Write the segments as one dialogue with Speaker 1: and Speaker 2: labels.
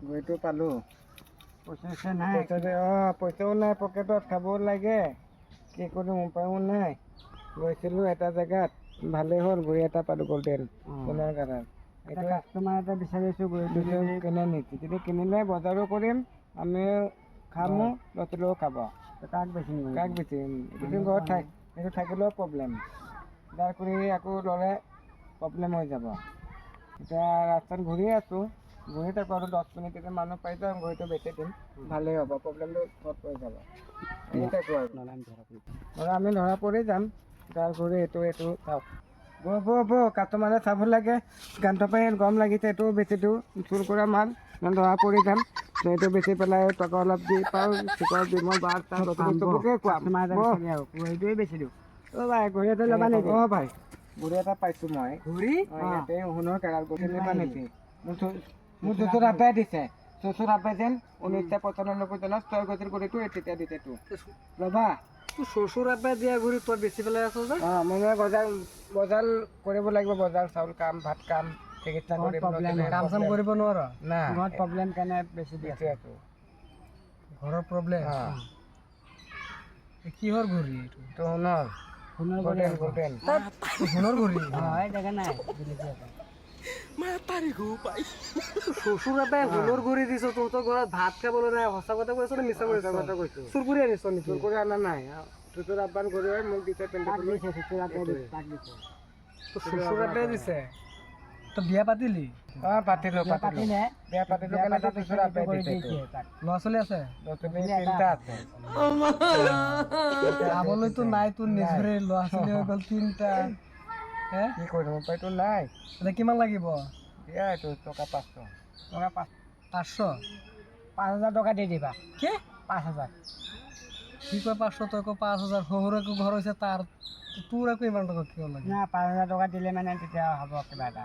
Speaker 1: গৈটো পালোঁ।
Speaker 2: পইচা নাই
Speaker 1: পইচাও নাই পকেটত, খাবও লাগে, কি কৰিম উপায়ো নাই। গৈছিলোঁ এটা জেগাত, ভালেই হ'ল ঘড়ী এটা পালোঁ গ'ল্ডেন সোণৰ কালাৰ।
Speaker 2: এটা কাষ্টমাৰ এটা বিচাৰিছোঁ
Speaker 1: কিনে নিছি যদি কিনিলে বজাৰো কৰিম, আমি খামো, ল'ৰাটোৱেও খাব।
Speaker 2: কাক বেছি
Speaker 1: কাক বেচিম? এইটো ঘৰত এইটো থাকিলেও প্ৰব্লেম, যাৰ কৰি আকৌ ল'লে প্ৰব্লেম হৈ যাব। এতিয়া ৰাস্তাত ঘূৰিয়ে আছোঁ, ঘূৰি থাকোঁ আৰু 10 মিনিট এতিয়া মানুহ পাই যাওঁ, ঘড়ীটো বেছি দিম, ভালেই হ'ব, প্ৰব্লেমটো চল্ভ হৈ যাব। এই থাকোঁ আৰু আমি ধৰা পৰি যাম, যাৰ ঘড়ী এইটো চাওক। বৌ কাষ্টমাৰে চাব লাগে, গানটো পাই গৰম লাগিছে, এইটো বেছি দিওঁ, চুৰ কৰা মাল ধৰা পৰি যাম। এইটো বেছি পেলাই টকা অলপ দি পাওঁ, চিকৰ বিমল বাৰ চবকে খুৱাম।
Speaker 2: এইটোৱে বেছি দিওঁ।
Speaker 1: ভাই ঘড়ী এটা ল'বা নেকি? ভাই ঘড়ী এটা পাইছোঁ মই।
Speaker 2: ঘড়ী
Speaker 1: ইয়াতে সোণৰ কালাৰ ঘড়ী ল'বা নেকি? মোৰ শ্বশুৰ আব্বাই দিছে, শ্বশুৰ আব্বাই যেন 1995 চনত 6 গজিৰ ঘড়ীটো তেতিয়া দিছেতো। ল'বা?
Speaker 2: শ্বশুৰ আব্বাই দিয়া ঘড়ী তই বেছি পেলাই আছ যে?
Speaker 1: মই বজাৰ কৰিব লাগিব, বজাৰ চাউল কাম, ভাত কাম, চিকিৎসা কৰিব
Speaker 2: কাম চাম কৰিব নোৱাৰ?
Speaker 1: না
Speaker 2: ঘৰত প্ৰব্লেম কাৰণে বেছি দি আছোঁ। ঘৰৰ প্ৰব্লেম? কিহৰ ঘড়ী এইটো?
Speaker 1: সোণৰ গ'ল্ডেন
Speaker 2: সোণৰ ঘড়ী? দেখা নাই শ্বশুৰ আব্বাই সোণৰ ঘড়ী দিছ, তহঁতৰ ঘৰত ভাত খাবলৈ নাই, সঁচা কথা কৈছ নে মিছা কৈছ? চুৰ কৰি আনিছ নেকি?
Speaker 1: চুৰ কৰি অনা নাই, শ্বশুৰ আব্বাৰ ঘড়ী হয়, মোক দিছে
Speaker 2: শ্বশুৰ আব্বাই দিছে? তই বিয়া পাতিলি?
Speaker 1: পাতিলোঁ বিয়া পাতিলোঁ কেনেকৈ শ্বশুৰ আব্বাই দিছে।
Speaker 2: ল'ৰা ছোৱালী আছে?
Speaker 1: তিনিটা আছে।
Speaker 2: খাবলৈতো নাই, তোৰ নিজৰে ল'ৰা ছোৱালী হৈ গ'ল 3টা।
Speaker 1: কি কৰিম উপায়তো নাই।
Speaker 2: এতিয়া কিমান লাগিব?
Speaker 1: দিয়া এইটো টকা 500।
Speaker 2: টকা 500? 5,000 টকা দি দিবা। কি? 5,000। কি কয় 500, তই কয় 5,000। শহুৰ একো ঘৰ হৈছে তাৰ, তোৰ আকৌ ইমান টকা কিয় লাগে? না 5,000 টকা দিলে মানে তেতিয়া হ'ব কিবা এটা।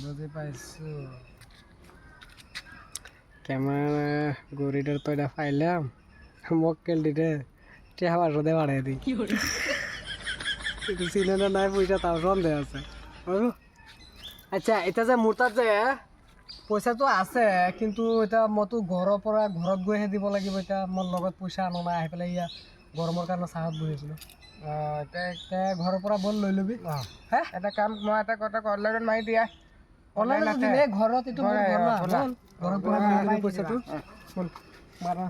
Speaker 2: বুজি পাইছোঁ।
Speaker 1: কেমেৰা ঘড়িটার তো এটা পাইলাম, মক্কেল দিতে 500 বাড়াই দিই। কিন্তু চিনে না নাই পয়সা তাও সন্দেহ আছে।
Speaker 2: আচ্ছা, এতিয়া যে মোৰ তাত যে পইচাটো আছে, কিন্তু এতিয়া মইতো ঘৰৰ পৰা ঘৰত গৈহে দিব লাগিব। এতিয়া মোৰ লগত পইচা আনো নাই, আহি পেলাই ইয়াত গৰমৰ কাৰণে চাহত বহি আছিলোঁ। এতিয়া ঘৰৰ পৰা বল লৈ ল'বি।
Speaker 1: এটা কাম, মই এটা কথা অনলাইনত মাৰি দিয়া।
Speaker 2: অনলাইনত দিলে ঘৰত, এইটো মোৰ ঘৰ না, ঘৰৰ পৰা লৈ ল'বি পইচাটো। মাৰা।